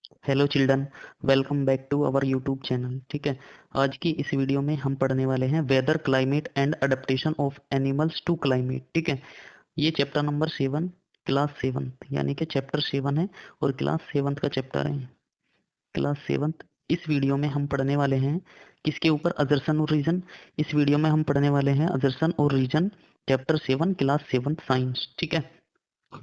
Hello children, welcome back to our YouTube channel. ठीक है, आज की इस वीडियो में हम पढ़ने वाले हैं weather, climate and adaptation of animals to climate. ठीक है, ये चैप्टर नंबर 7, क्लास 7 यानी कि चैप्टर 7 है और क्लास 7 का चैप्टर है। क्लास 7 इस वीडियो में हम पढ़ने वाले हैं किसके ऊपर? अजर्सन और रीजन। इस वीडियो में हम पढ़ने वाले हैं अजर्सन और रीजन, चैप्टर 7, क्लास 7 साइंस। ठीक है,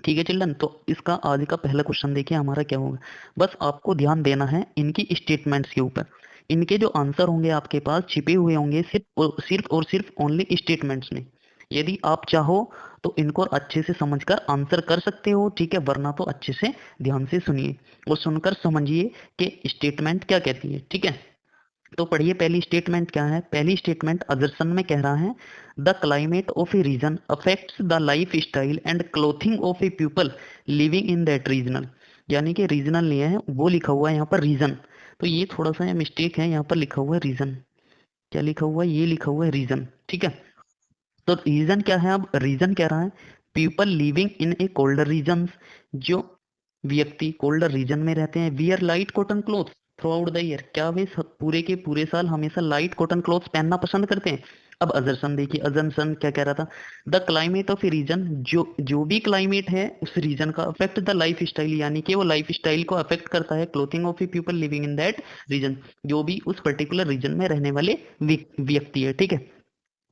ठीक है चिल्ड्रन। तो इसका आज का पहला क्वेश्चन देखिए हमारा क्या होगा। बस आपको ध्यान देना है इनकी स्टेटमेंट्स के ऊपर। इनके जो आंसर होंगे आपके पास छिपे हुए होंगे सिर्फ ओनली स्टेटमेंट्स में। यदि आप चाहो तो इनको अच्छे से समझकर आंसर कर सकते हो, ठीक है, वरना तो अच्छे से ध्यान से सुनिए और सुनकर समझिए कि स्टेटमेंट क्या कहती है। ठीक है, तो पढ़िए पहली स्टेटमेंट क्या है। पहली स्टेटमेंट अजर्सन में कह रहा है the climate of a region affects the life style and clothing of a people living in that regional. यानी कि रीजनल नहीं है, वो लिखा हुआ है यहाँ पर रीजन। तो ये थोड़ा सा मिस्टेक है, यहाँ पर लिखा हुआ है रीजन। क्या लिखा हुआ है? ये लिखा हुआ है रीजन। ठीक है, तो रीजन क्या है? अब रीजन कह रहा है people living in a colder region. जो व्यक्ति कोल्डर रीजन में रहते हैं, wear light cotton cloth throughout the year. क्या वे पूरे के पूरे साल हमेशा लाइट कॉटन क्लोथ्स पहनना पसंद करते हैं? अब अजर्सन देखिए, अजर्सन क्या कह रहा था? The climate of a region, जो जो भी क्लाइमेट है उस रीजन का, अफेक्ट द लाइफ स्टाइल, यानी कि वो लाइफ स्टाइल को अफेक्ट करता है, clothing of a people living in that region, जो भी उस पर्टिकुलर रीजन में रहने वाले व्यक्ति है। ठीक है,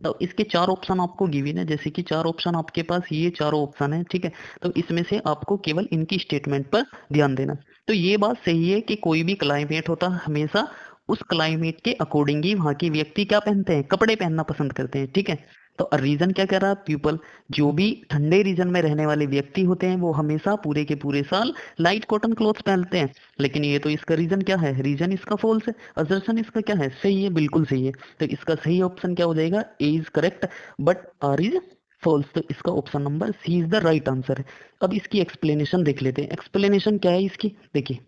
तो इसके चार ऑप्शन आपको गिवन है, जैसे कि चार ऑप्शन आपके पास, ये चारों ऑप्शन है। ठीक है, तो इसमें से आपको केवल इनकी स्टेटमेंट पर ध्यान देना। तो ये बात सही है कि कोई भी क्लाइमेट होता है हमेशा उस क्लाइमेट के अकॉर्डिंग ही वहां के व्यक्ति क्या पहनते हैं? कपड़े पहनना पसंद करते हैं। ठीक है, तो रीजन क्या कह रहा है? पीपल, जो भी ठंडे रीजन में रहने वाले व्यक्ति होते हैं वो हमेशा पूरे के पूरे साल लाइट कॉटन क्लोथ पहनते हैं। लेकिन ये तो इसका रीजन क्या है? रीजन इसका फॉल्स है। असर्शन इसका क्या है? सही है, बिल्कुल सही है। तो इसका सही ऑप्शन क्या हो जाएगा? A is correct but R is false. तो इसका option number C is the right answer है। अब इसकी एक्सप्लेनेशन देख लेते हैं। एक्सप्लेनेशन क्या है इसकी? देखिए,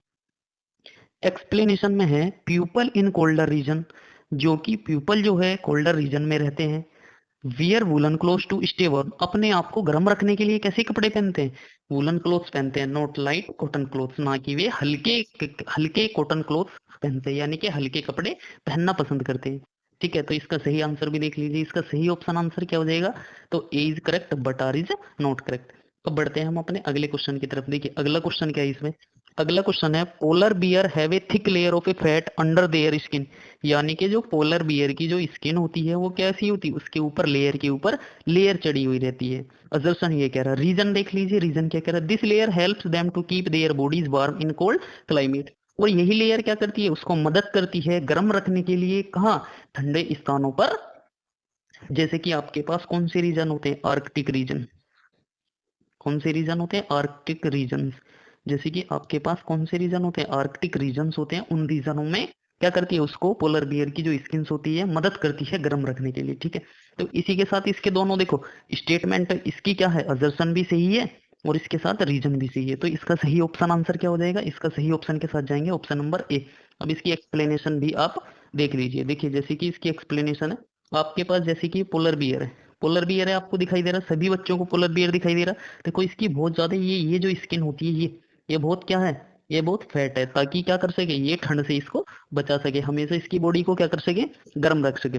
एक्सप्लेनेशन में है प्यूपल इन कोल्डर रीजन, जो कि प्यूपल जो है कोल्डर रीजन में रहते हैं, wear woollen cloth to stay warm, अपने आप को गर्म रखने के लिए कैसे कपड़े पहनते हैं? वुलन क्लोथ्स पहनते हैं, नॉट लाइट कॉटन क्लोथ्स, ना कि वे हल्के हल्के कॉटन क्लोथ्स पहनते हैं, यानी कि हल्के कपड़े पहनना पसंद करते हैं। ठीक है, तो इसका सही आंसर भी देख लीजिए। इसका सही ऑप्शन आंसर क्या हो जाएगा? तो A is correct but R is not correct. तो बढ़ते हैं हम अपने अगले क्वेश्चन की तरफ। देखिए अगला क्वेश्चन क्या है इसमें। अगला क्वेश्चन है polar bear have a thick layer of A fat under their skin. यानी कि जो पोलर बियर की जो स्किन होती है वो कैसी होती है? उसके ऊपर लेयर के ऊपर लेयर चढ़ी हुई रहती है। अजर्सन ये कह रहा है। रीजन देख लीजिए, रीजन क्या कह रहा है? This layer helps them to keep their bodies warm in cold climate. और यही लेयर क्या करती है? उसको मदद करती है गर्म रखने के लिए। कहाँ? ठंडे स्थानों पर। जैसे कि आपके पास कौन से रीजन होते हैं? Arctic region. कौन से रीजन होते हैं? Arctic region. जैसे कि आपके पास कौन से रीजन होते हैं? आर्कटिक रीजन्स होते हैं। उन रीजनों में क्या करती है? उसको पोलर बियर की जो स्किन होती है मदद करती है गर्म रखने के लिए। ठीक है, तो इसी के साथ इसके दोनों देखो स्टेटमेंट इसकी क्या है? अजर्सन भी सही है और इसके साथ रीजन भी सही है। तो इसका सही ऑप्शन आंसर क्या हो जाएगा? इसका सही ऑप्शन के साथ जाएंगे ऑप्शन नंबर ए। अब इसकी एक्सप्लेनेशन भी आप देख लीजिए। देखिए जैसे कि इसकी एक्सप्लेनेशन है आपके पास, जैसे कि पोलर बियर है, पोलर बियर है, आपको दिखाई दे रहा है, सभी बच्चों को पोलर बियर दिखाई दे रहा है। देखो इसकी बहुत ज्यादा ये जो स्किन होती है ये बहुत क्या है? ये बहुत फैट है, ताकि क्या कर सके? ये ठंड से इसको बचा सके, हमेशा इसकी बॉडी को क्या कर सके? गर्म रख सके।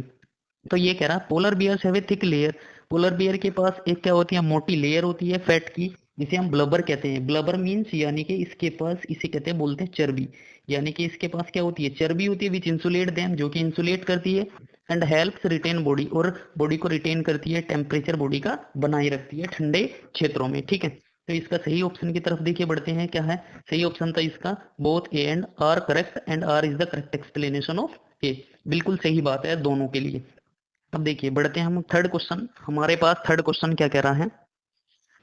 तो ये कह रहा है polar bears have a thick layer. Polar bear के पास एक क्या होती है? मोटी लेयर होती है फैट की, जिसे हम ब्लबर कहते हैं। ब्लबर मीन्स यानी कि इसके पास, इसे कहते हैं, बोलते हैं चर्बी। यानी कि इसके पास क्या होती है? चर्बी होती है, विच इंसुलेट देम, जो कि इंसुलेट करती है, एंड हेल्प्स रिटेन बॉडी, और बॉडी को रिटेन करती है, टेम्परेचर बॉडी का बनाए रखती है ठंडे क्षेत्रों में। ठीक है, तो इसका सही ऑप्शन की तरफ देखिए बढ़ते हैं। क्या है सही ऑप्शन? था इसका both A and R correct, and R is the correct explanation of A. बिल्कुल सही बात है दोनों के लिए। अब देखिए बढ़ते हैं हम थर्ड क्वेश्चन। हमारे पास थर्ड क्वेश्चन क्या कह रहा है?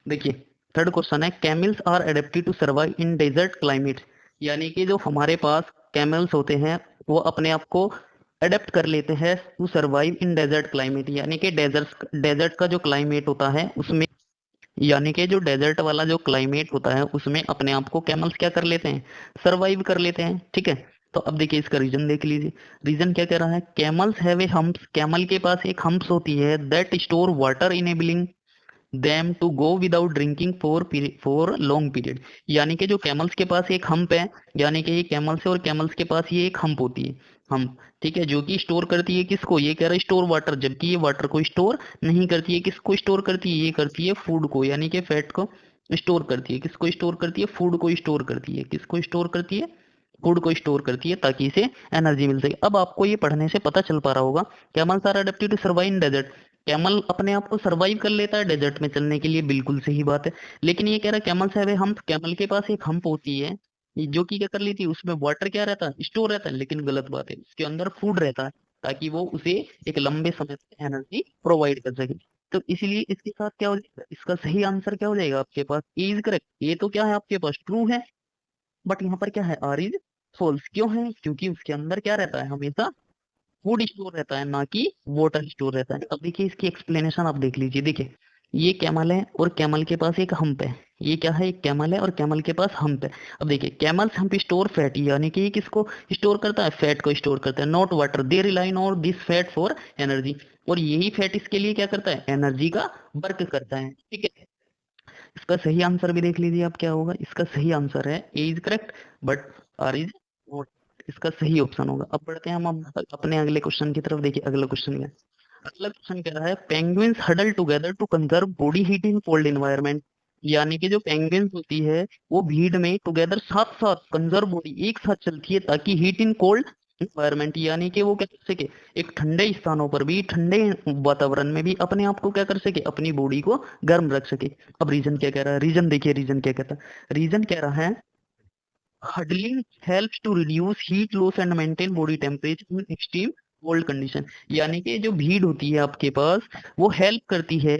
देखिए थर्ड क्वेश्चन है camels are adapted to survive in desert climate. यानी कि जो हमारे पास कैमल्स होते हैं वो अपने आप को अडेप्ट कर लेते हैं to survive in desert climate. यानी कि डेजर्ट का जो क्लाइमेट होता है उसमें, यानी कि जो डेजर्ट वाला जो क्लाइमेट होता है उसमें अपने आप को कैमल्स क्या कर लेते हैं? सर्वाइव कर लेते हैं। ठीक है, तो अब देखिए इसका रीजन देख लीजिए। रीजन क्या कह रहा है? Camels have a humps, camel के पास एक हम्प्स होती है that store water enabling them to go without drinking for long period. यानी कि जो कैमल्स के पास एक हम्प है, यानी कि ये कैमल्स है और कैमल्स के पास ये एक हम्प होती है, हम्प, ठीक है, जो कि स्टोर करती है किसको, ये कह रहा है स्टोर वाटर, जबकि ये वाटर को स्टोर नहीं करती है। किसको स्टोर करती है, ये करती है फूड को, यानी कि फैट को स्टोर करती है। किसको स्टोर करती है, फूड को स्टोर करती है। किसको स्टोर करती है, फूड को स्टोर करती है, ताकि इसे एनर्जी मिल सके। अब आपको ये पढ़ने से पता चल पा रहा होगा, camels are adapted to survive in desert. Camel अपने आप को सर्वाइव कर लेता है डेजर्ट में चलने के लिए, बिल्कुल सही बात है। लेकिन ये कह रहा है camels have a hump, camel के पास एक हम्प होती है, जो कि क्या कर लेती है, उसमें वाटर क्या रहता है, स्टोर रहता है। लेकिन गलत बात है, उसके अंदर फूड रहता है, ताकि वो उसे एक लंबे समय तक एनर्जी प्रोवाइड कर सके। तो इसीलिए इसके साथ क्या हो जाएगा, इसका सही आंसर क्या हो जाएगा आपके पास, इज करेक्ट। ये तो क्या है आपके पास, ट्रू है, बट यहाँ पर क्या है, आर इज फॉल्स। क्यों है, क्योंकि उसके अंदर क्या रहता है, हमेशा फूड स्टोर रहता है, ना कि वाटर स्टोर रहता है। अब देखिए इसकी एक्सप्लेनेशन आप देख लीजिए। देखिए ये कैमल है और कैमल के पास एक हम्प है। ये क्या है, एक कैमल है और कैमल के पास हम्प है। अब देखिए कैमल्स हम्प स्टोर फैट, यानी कि ये किसको स्टोर करता है, फैट को स्टोर करता है, not water. They rely on this fat for energy. और यही फैट इसके लिए क्या करता है, एनर्जी का वर्क करता है, ठीक है। इसका सही आंसर भी देख लीजिए आप क्या होगा। इसका सही आंसर है A is correct, but R is not. इसका सही ऑप्शन होगा। अब बढ़ते हैं हम अब अपने अगले क्वेश्चन की तरफ। देखिए अगला क्वेश्चन क्या है, अगला क्वेश्चन कह रहा है penguins huddle together to conserve body heat in cold environment. यानी कि जो पेंगुइन्स होती है वो भीड़ में टुगेदर साथ साथ कंजर्व बॉडी एक साथ चलती है, ताकि हीट इन कोल्ड एनवायरनमेंट, यानी कि वो क्या कर सके, एक ठंडे स्थानों पर भी, ठंडे वातावरण में भी अपने आप को क्या कर सके, अपनी बॉडी को गर्म रख सके। अब रीजन क्या कह रहा है, रीजन देखिए, रीजन क्या कहता है, रीजन कह रहा है huddling helps to reduce heat loss and maintain body temperature in extreme cold condition. यानी कि जो भीड़ होती है आपके पास, वो हेल्प करती है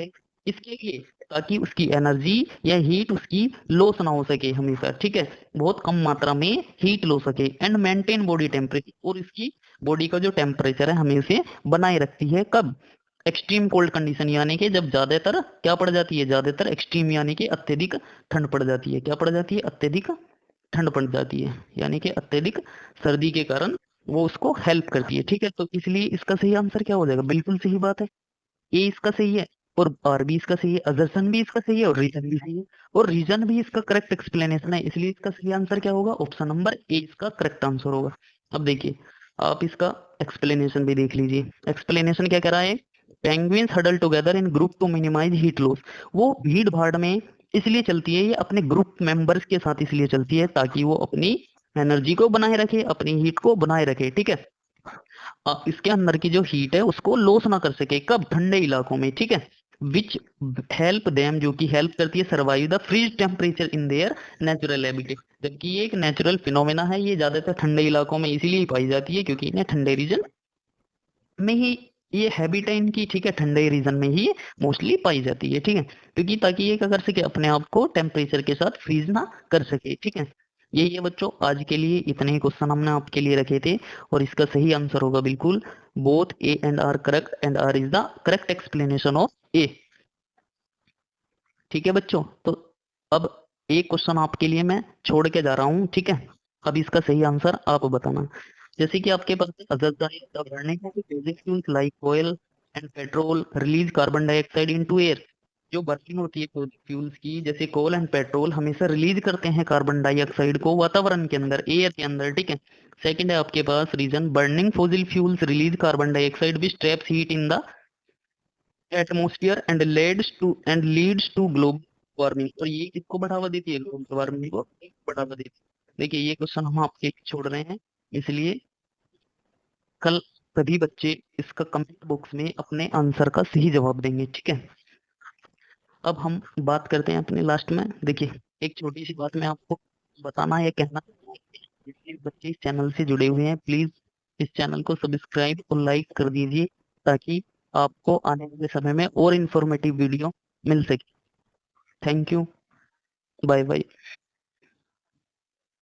इसके लिए, ताकि उसकी एनर्जी या हीट उसकी लॉस ना हो सके हमेशा, ठीक है, बहुत कम मात्रा में हीट लो सके, एंड मेंटेन बॉडी टेम्परेचर, और इसकी बॉडी का जो टेम्परेचर है हमेशा बनाए रखती है। कब, एक्सट्रीम कोल्ड कंडीशन, यानी कि जब ज्यादातर क्या पड़ जाती है, ज्यादातर एक्सट्रीम यानी कि अत्यधिक ठंड पड़ जाती है। क्या पड़ जाती है, अत्यधिक ठंड पड़ जाती है, यानी कि अत्यधिक सर्दी के कारण वो उसको हेल्प करती है, ठीक है। तो इसलिए इसका सही आंसर क्या हो जाएगा, बिल्कुल सही बात है, ए इसका सही है, और आर भी इसका सही है, असर्शन भी इसका सही है, और रीजन भी सही है, और रीजन भी इसका करेक्ट एक्सप्लेनेशन है। इसलिए इसका सही आंसर क्या होगा, ऑप्शन नंबर ए इसका करेक्ट आंसर होगा। अब देखिए आप इसका एक्सप्लेनेशन भी देख लीजिए। एक्सप्लेनेशन क्या कह रहा है, penguins huddle together in group to minimise heat loss. वो भीड़ भाड़ में इसलिए चलती है, ये अपने ग्रुप मेंबर्स के साथ इसलिए चलती है, ताकि वो अपनी एनर्जी को बनाए रखे, अपनी हीट को बनाए रखे, ठीक है। इसके अंदर की जो हीट है उसको लॉस ना कर सके, कब, ठंडे इलाकों में, ठीक है। विच हेल्प देम, जो कि हेल्प करती है survive the freeze temperature in their natural habitat. जबकि ये एक नेचुरल फिनोमेना है, ये ज्यादातर ठंडे इलाकों में इसीलिए पाई जाती है, क्योंकि इन्हें ठंडे रीजन में ही ये हैबिट है इनकी, ठीक है, ठंडे रीजन में ही मोस्टली पाई जाती है, ठीक है। क्योंकि ताकि ये क्या कर सके, अपने आप को टेम्परेचर के साथ फ्रीज ना कर सके, ठीक है। यही है बच्चों, आज के लिए इतने ही क्वेश्चन हमने आपके लिए रखे थे, और इसका सही आंसर होगा बिल्कुल both A and R correct, and R is the correct explanation of A, ठीक है बच्चों। तो अब एक क्वेश्चन आपके लिए मैं छोड़ के जा रहा हूँ, ठीक है। अब इसका सही आंसर आप बताना। जैसे कि आपके पास burning of basic fuels like oil and petrol release carbon dioxide into air. जो बर्निंग होती है फ्यूल्स की, जैसे कोल एंड पेट्रोल, हमेशा रिलीज करते हैं कार्बन डाइऑक्साइड को वातावरण के अंदर, एयर के अंदर, ठीक है। सेकंड है आपके पास reason, burning fossil fuels release carbon dioxide which traps heat in the atmosphere and leads to global warming. और ये किसको बढ़ावा देती है, ग्लोबल वार्मिंग को बढ़ावा देती है। देखिए ये क्वेश्चन हम आपके छोड़ रहे हैं, इसलिए कल सभी बच्चे इसका कमेंट बॉक्स में अपने आंसर का सही जवाब देंगे, ठीक है। अब हम बात करते हैं अपने लास्ट में। देखिए एक छोटी सी बात मैं आपको बताना या कहना, जितने बच्चे इस चैनल से जुड़े हुए हैं प्लीज इस चैनल को सब्सक्राइब और लाइक कर दीजिए, ताकि आपको आने वाले समय में और इन्फॉर्मेटिव वीडियो मिल सके। Thank you, bye bye.